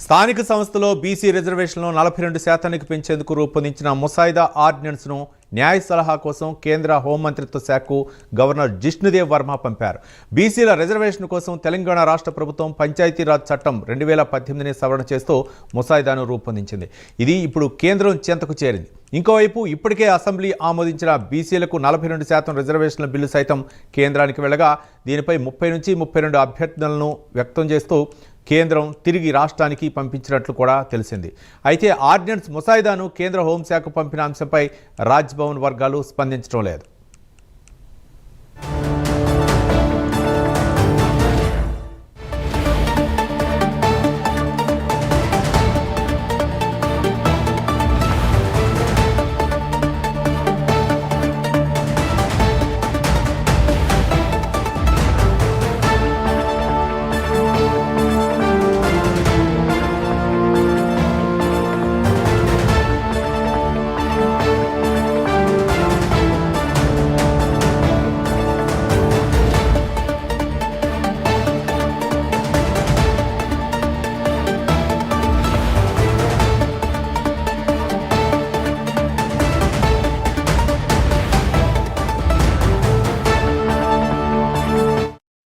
స్థానిక సంస్థలో బీసీ రిజర్వేషన్లను 42% పెంచేందుకు రూపొందించిన ముసాయిదా ఆర్డినెన్స్ను న్యాయ సలహా కోసం కేంద్ర హోంమంత్రిత్వ శాఖకు గవర్నర్ జిష్ణుదేవ్ వర్మ పంపారు. బీసీల రిజర్వేషన్ కోసం తెలంగాణ రాష్ట్ర ప్రభుత్వం పంచాయతీరాజ్ చట్టం 2018ని సవరణ చేస్తూ ముసాయిదాను రూపొందించింది. ఇది ఇప్పుడు కేంద్రం చెంతకు చేరింది. ఇంకోవైపు ఇప్పటికే అసెంబ్లీ ఆమోదించిన బీసీలకు 42% రిజర్వేషన్ల బిల్లు సైతం కేంద్రానికి వెళ్ళగా దీనిపై 30 నుంచి 32 అభ్యర్థనలను వ్యక్తం చేస్తూ కేంద్రం తిరిగి రాష్ట్రానికి పంపించినట్లు కూడా తెలిసింది. అయితే ఆర్డినెన్స్ ముసాయిదాను కేంద్ర హోంశాఖ పంపిన అంశంపై రాజ్భవన్ వర్గాలు స్పందించడం లేదు.